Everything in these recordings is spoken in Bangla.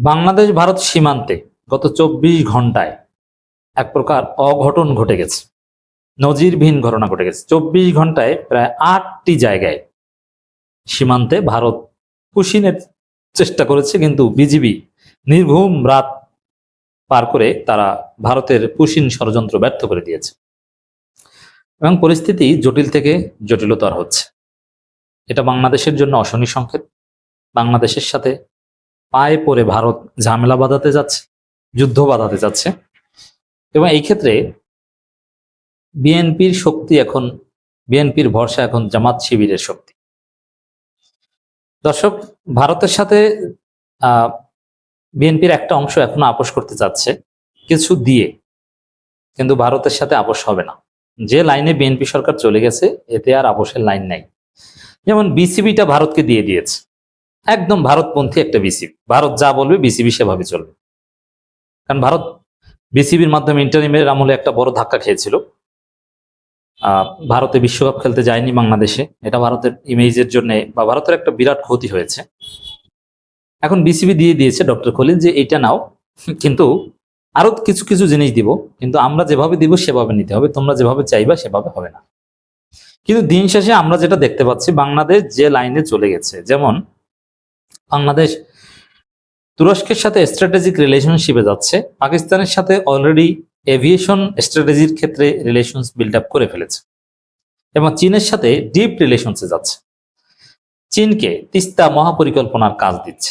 বাংলাদেশ ভারত সীমান্তে গত 24 ঘন্টায় এক প্রকার অঘটন ঘটে গেছে। নজিরবিহীন ঘটনা ঘটে গেছে। 24 ঘন্টায় প্রায় 8টি জায়গায় সীমান্তে ভারত পুশিনের চেষ্টা করেছে, কিন্তু বিজিবি নির্ঘুম রাত পার করে তারা ভারতের পুশিন ষড়যন্ত্র ব্যর্থ করে দিয়েছে এবং পরিস্থিতি জটিল থেকে জটিলতর হচ্ছে। এটা বাংলাদেশের জন্য অশনি সংকেত। বাংলাদেশের সাথে পায়ে পড়ে ভারত ঝামেলা বাঁধাতে যাচ্ছে, যুদ্ধ বাঁধাতে যাচ্ছে। এবং এই ক্ষেত্রে বিএনপির শক্তি এখন, বিএনপির ভরসা এখন জামাত শিবিরের শক্তি। দর্শক, ভারতের সাথে বিএনপির একটা অংশ এখনো আপোষ করতে চাচ্ছে কিছু দিয়ে, কিন্তু ভারতের সাথে আপোষ হবে না। যে লাইনে বিএনপি সরকার চলে গেছে এতে আর আপোষের লাইন নাই। যেমন বিসিবিটা ভারতকে দিয়ে দিয়েছে, একদম ভারতপন্থী একটা বিসিবি। ভারত যা বলবে বিসিবি সেভাবে চলবে, কারণ ভারত বিসিবির মাধ্যমে ইন্টারিমের আমলে একটা বড় ধাক্কা খেয়েছিল। ভারতে বিশ্বকাপ খেলতে যায়নি বাংলাদেশে, এটা ভারতের ইমেজের জন্য বা ভারতের একটা বিরাট ক্ষতি হয়েছে। এখন বিসিবি দিয়ে দিয়েছে ডক্টর খলিল যে এটা নাও, কিন্তু আরো কিছু কিছু জিনিস দিব, কিন্তু আমরা যেভাবে দিব সেভাবে নিতে হবে, তোমরা যেভাবে চাইবা সেভাবে হবে না। কিন্তু দিন শেষে আমরা যেটা দেখতে পাচ্ছি, বাংলাদেশ যে লাইনে চলে গেছে, যেমন বাংলাদেশ তুরস্কের সাথে স্ট্র্যাটেজিক রিলেশনশিপে যাচ্ছে, পাকিস্তানের সাথে অলরেডি এভিয়েশন স্ট্র্যাটেজির ক্ষেত্রে রিলেশনস বিল্ড আপ করে ফেলেছে এবং চীনের সাথে ডিপ রিলেশনসে যাচ্ছে। চীনকে তিস্তা মহাপরিকল্পনার কাজ দিচ্ছে,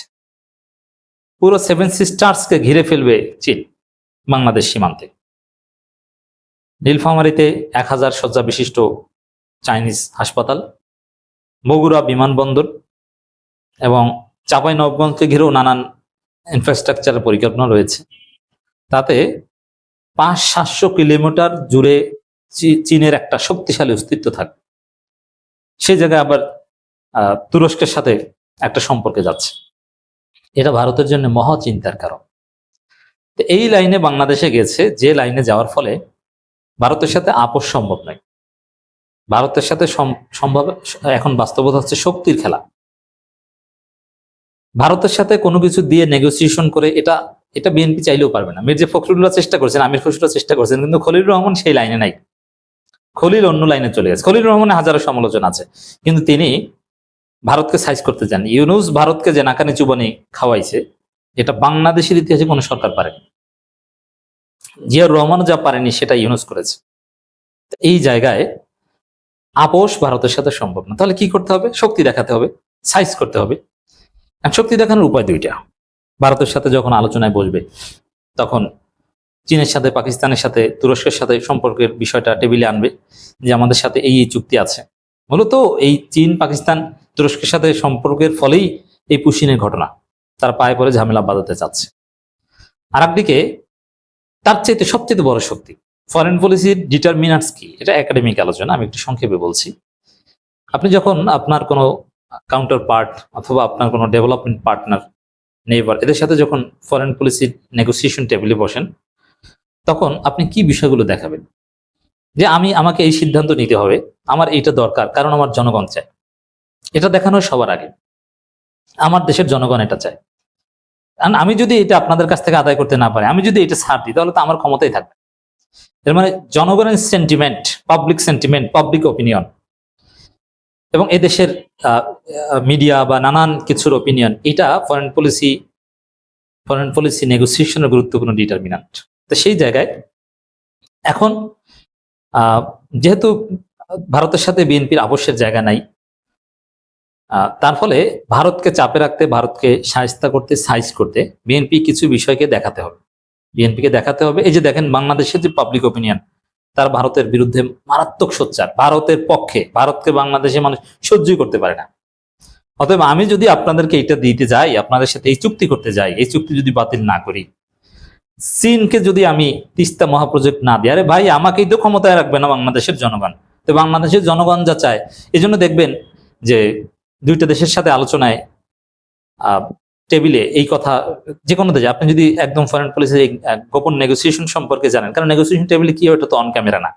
পুরো 7 সিস্টার্সকে ঘিরে ফেলবে চীন বাংলাদেশ সীমান্তে। নীলফামারীতে 1000 শয্যা বিশিষ্ট চাইনিজ হাসপাতাল, বগুড়া বিমানবন্দর এবং চাঁপাইনবাবগঞ্জকে ঘিরেও নানান ইনফ্রাস্ট্রাকচারের পরিকল্পনা রয়েছে। তাতে 500-700 কিলোমিটার জুড়ে চীনের একটা শক্তিশালী অস্তিত্ব থাকবে। সেই জায়গায় আবার তুরস্কের সাথে একটা সম্পর্কে যাচ্ছে। এটা ভারতের জন্য মহা চিন্তার কারণ। তো এই লাইনে বাংলাদেশে গেছে, যে লাইনে যাওয়ার ফলে ভারতের সাথে আপোষ সম্ভব নয়। ভারতের সাথে সম্ভব এখন বাস্তবতা হচ্ছে শক্তির খেলা। ভারতের সাথে কোনো কিছু দিয়ে নেগোসিয়েশন করে এটা বিএনপি চাইলেও পারবে না। মির্জা ফখরুল্লাহ চেষ্টা করছেন, আমির খসরুল্লাহ চেষ্টা করছেন, কিন্তু খলিলুর রহমান সেই লাইনে নাই। খলিল অন্য লাইনে চলে গেছে। খলিলুর রহমানের হাজারো সমালোচনা আছে, কিন্তু তিনি ভারতকে সাইজ করতে চান। ইউনুস ভারতকে যে নাকানি চুবানি খাওয়াইছে, এটা বাংলাদেশের ইতিহাসে কোনো সরকার পারেনি। জিয়াউর রহমানও যা পারেনি সেটা ইউনুস করেছে। এই জায়গায় আপোষ ভারতের সাথে সম্ভব না। তাহলে কি করতে হবে? শক্তি দেখাতে হবে, সাইজ করতে হবে। শক্তি দেখানোর উপায় দুইটা। ভারতের সাথে যখন আলোচনায় বসবে, তখন চীনের সাথে, পাকিস্তানের সাথে, তুরস্কের সাথে সম্পর্কের বিষয়টা টেবিলে আনবে, যে আমাদের সাথে এই চুক্তি আছে। মূলত এই চীন, পাকিস্তান, তুরস্কের সাথে সম্পর্কের ফলেই এই পুশিনের ঘটনা। তারা পায়ে পড়ে ঝামেলা বাঁধাতে চাচ্ছে। আর একদিকে তার চাইতে সবচেয়ে বড় শক্তি ফরেন পলিসির ডিটারমিনান্টস কি, এটা একাডেমিক আলোচনা, আমি একটু সংক্ষেপে বলছি। আপনি যখন আপনার কোনো কাউন্টার পার্ট অথবা আপনার কোনো ডেভেলপমেন্ট পার্টনার, নেইবার, এদের সাথে যখন ফরেন পলিসির নেগোসিয়েশন টেবিলে বসেন, তখন আপনি কি বিষয়গুলো দেখাবেন? যে আমাকে এই সিদ্ধান্ত নিতে হবে, আমার এইটা দরকার, কারণ আমার জনগণ চায়। এটা দেখানো সবার আগে, আমার দেশের জনগণ এটা চায়। কারণ আমি যদি এটা আপনাদের কাছ থেকে আদায় করতে না পারি, আমি যদি এটা ছাড় দিই, তাহলে তো আমার ক্ষমতাই থাকবে। এর মানে জনগণের sentiment, public sentiment, public opinion এবং এদেশের মিডিয়া বা নানান কিছুর অপিনিয়ন, এটা ফরেন পলিসি নেগোসিয়েশনের গুরুত্বপূর্ণ ডিটারমিনান্ট। তো সেই জায়গায় এখন যেহেতু ভারতের সাথে বিএনপির আপোষের জায়গা নাই, তার ফলে ভারতকে চাপে রাখতে, ভারতকে শায়েস্তা করতে, সাইজ করতে বিএনপি কিছু বিষয়কে দেখাতে হবে। বিএনপিকে দেখাতে হবে, এই যে দেখেন বাংলাদেশের যে পাবলিক অপিনিয়ন, তার ভারতের বিরুদ্ধে মারাত্মক সোচ্চার, ভারতের পক্ষে। ভারতকে বাংলাদেশের মানুষ সহ্যই করতে পারে না। অতএব আমি যদি আপনাদেরকে এটা দিতে যাই, আপনাদের সাথে এই চুক্তি করতে যাই, এই চুক্তি যদি বাতিল না করি, চীনকে যদি আমি তিস্তা মহাপ্রজেক্ট না দিই, আরে ভাই আমাকেই তো ক্ষমতায় রাখবে না বাংলাদেশের জনগণ। তো বাংলাদেশের জনগণ যা চায়, এই জন্য দেখবেন যে দুইটা দেশের সাথে আলোচনায় টেবিলে এই কথা, যে কোনো দেশে আপনি যদি একদম ফরেন পলিসি গোপন নেগোসিয়েশন সম্পর্কে জানেন, কারণ নেগোসিয়েশন টেবিলে কি হয় এটা তো অন ক্যামেরা না।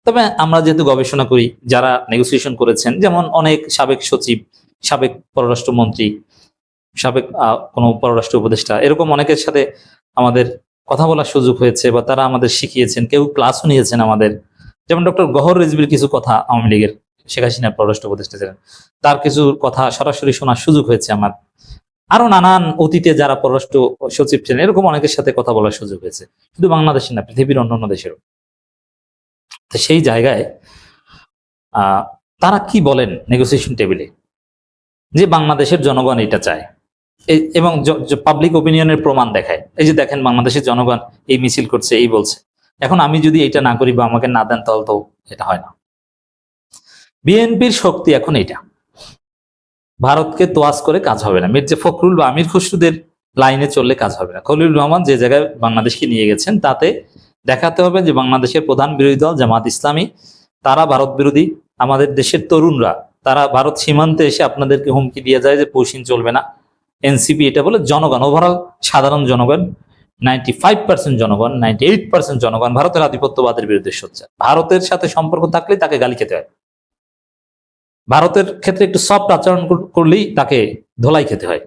তবে আমরা যেহেতু গবেষণা করি, যারা নেগোসিয়েশন করেছেন, যেমন অনেক সাবেক সচিব, সাবেক পররাষ্ট্রমন্ত্রী, সাবেক কোনো পররাষ্ট্র উপদেষ্টা, এরকম অনেকের সাথে আমাদের কথা বলার সুযোগ হয়েছে, বা তারা আমাদের শিখিয়েছেন, কেউ ক্লাসও নিয়েছেন আমাদের। যেমন ডক্টর গহর রিজভির কিছু কথা, আওয়ামী লীগের শেখ হাসিনার পররাষ্ট্র উপদেষ্টা ছিলেন, তার কিছু কথা সরাসরি শোনার সুযোগ হয়েছে আমার। আরো নানান অতীতে যারা পররাষ্ট্র সচিব ছিলেন, এরকম অনেকের সাথে কথা বলার সুযোগ হয়েছে, শুধু বাংলাদেশের না, পৃথিবীর অন্যান্য দেশেরও। তো সেই জায়গায় তারা কি বলেন নেগোসিয়েশন টেবিলে, যে বাংলাদেশের জনগণ এটা চায়, এবং পাবলিক ওপিনিয়নের প্রমাণ দেখায়। এই যে দেখেন, বাংলাদেশের জনগণ এই মিছিল করছে, এই বলছে। এখন আমি যদি এটা না করি বা আমাকে না দেন, তাহলে তো এটা হয় না। বিএনপির শক্তি এখন এটা, ভারতকে তোয়াজ করে কাজ হবে না। মির্জা ফখরুল বা আমির খসরুদের লাইনে চললে কাজ হবে না। খলিলুর রহমান যে জায়গায় বাংলাদেশকে নিয়ে গেছেন, তাতে দেখাতে হবে যে বাংলাদেশের প্রধান বিরোধী দল জামাত ইসলামী, তারা ভারত বিরোধী। আমাদের দেশের তরুণরা, তারা ভারত সীমান্তে এসে আপনাদেরকে হুমকি দিয়ে যায় যে পশ্চিম চলবে না। এনসিপি এটা বলে। জনগণ, ওভারঅল সাধারণ জনগণ, 95% জনগণ, 98% জনগণ ভারতের আধিপত্যবাদের বিরুদ্ধে সোচ্চার। ভারতের সাথে সম্পর্ক থাকলে তাকে গালি খেতে হয়, ভারতের ক্ষেত্রে একটু সফট আচরণ করলেই তাকে ধোলাই খেতে হয়,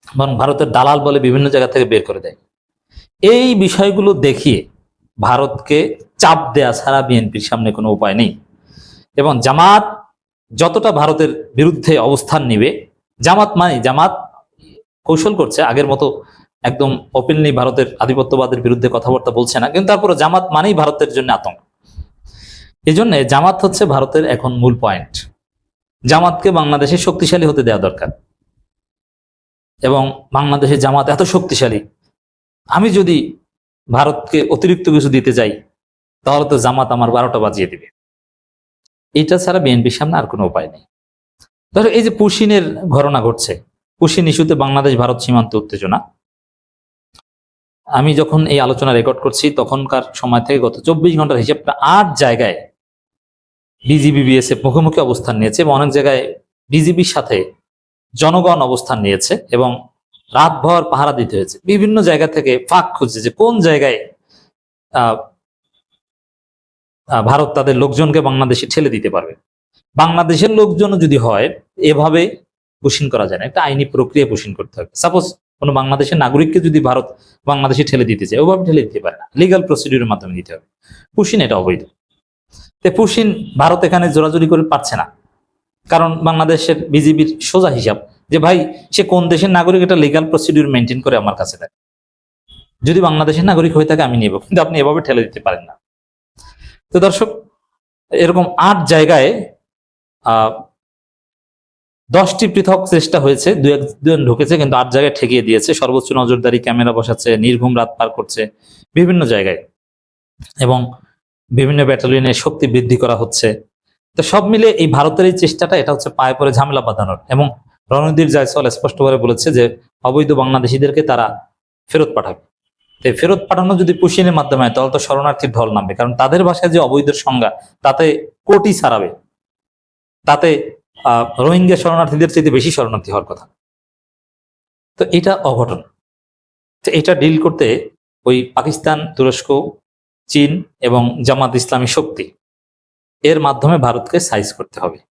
বরং ভারতের দালাল বলে বিভিন্ন জায়গা থেকে বের করে দেয়। এই বিষয়গুলো দেখিয়ে ভারতকে চাপ দেয়া ছাড়া বিএনপির সামনে কোনো উপায় নেই। এবং জামাত যতটা ভারতের বিরুদ্ধে অবস্থান নিবে, জামাত কৌশল করছে, আগের মতো একদম ওপেনলি ভারতের আধিপত্যবাদের বিরুদ্ধে কথাবার্তা বলছে না, কিন্তু তারপরে জামাত মানেই ভারতের জন্য আতঙ্ক। এই জন্য জামাত হচ্ছে ভারতের এখন মূল পয়েন্ট। জামাতকে বাংলাদেশে শক্তিশালী হতে দেওয়া দরকার। এবং বাংলাদেশের জামাত এত শক্তিশালী, আমি যদি ভারতকে অতিরিক্ত কিছু দিতে যাই, তাহলে তো জামাত আমার 12টা বাজিয়ে দিবে। এটা ছাড়া বিএনপির সামনে আর কোনো উপায় নেই। ধরো এই যে পুশিনের ঘটনা ঘটছে, পুশিন ইস্যুতে বাংলাদেশ ভারত সীমান্ত উত্তেজনা, আমি যখন এই আলোচনা রেকর্ড করছি তখনকার সময় থেকে গত 24 ঘন্টার হিসাবটা 8 জায়গায় বিজিবি বিএসএফ মুখোমুখি অবস্থান নিয়েছে, এবং অনেক জায়গায় বিজিবির সাথে জনগণ অবস্থান নিয়েছে, এবং রাতভর পাহারা দিতে হয়েছে। বিভিন্ন জায়গা থেকে ফাঁক খুঁজছে যে কোন জায়গায় ভারত তাদের লোকজনকে বাংলাদেশে ঠেলে দিতে পারবে। বাংলাদেশের লোকজন যদি হয়, এভাবে পুশিন করা যায় না, একটা আইনি প্রক্রিয়া পুশিন করতে হবে। সাপোজ কোনো বাংলাদেশের নাগরিককে যদি ভারত বাংলাদেশে ঠেলে দিতে চায়, ওভাবে ঠেলে দিতে পারে না, লিগাল প্রসিডিউরের মাধ্যমে দিতে হবে। পুশিন এটা অবৈধ। পুশিন ভারত এখানে জোরাজুরি করে পারছে না, কারণ বাংলাদেশের বিজিবির সোজা হিসাব যে ভাই, সে কোন দেশের নাগরিক, এটা লিগাল প্রসিডিউর মেনটেন করে আমার কাছে দেয়। যদি বাংলাদেশের নাগরিক হয়ে থাকে আমি নেব, কিন্তু আপনি এভাবে ঠেলে দিতে পারেন না। তো দর্শক, এরকম 8 জায়গায় 10টি পৃথক চেষ্টা হয়েছে, 2-1 ঢুকেছে, কিন্তু 8 জায়গায় ঠেকিয়ে দিয়েছে। সর্বোচ্চ নজরদারি ক্যামেরা বসাচ্ছে, নির্ঘুম রাত পার করছে বিভিন্ন জায়গায়, এবং বিভিন্ন ব্যাটালিয়নের শক্তি বৃদ্ধি করা হচ্ছে। তো সব মিলে এই ভারতের এই চেষ্টাটা, এটা হচ্ছে পায়ে পরে ঝামেলা বাঁধানোর। এবং রণদীপ জয়সওয়াল স্পষ্টভাবে বলেছে যে অবৈধ বাংলাদেশিদেরকে তারা ফেরত পাঠাবে। ফেরত পাঠানো যদি পুশিনের মাধ্যমে হয়, তাহলে তো শরণার্থীর ঢল নামবে, কারণ তাদের ভাষায় যে অবৈধের সংজ্ঞা, তাতে কোটি ছাড়াবে, তাতে রোহিঙ্গা শরণার্থীদের চাইতে বেশি শরণার্থী হওয়ার কথা। তো এটা অঘটন। তো এটা ডিল করতে ওই পাকিস্তান, তুরস্ক, চীন এবং জামাত ইসলামী শক্তি, এর মাধ্যমে ভারতকে সাইজ করতে হবে।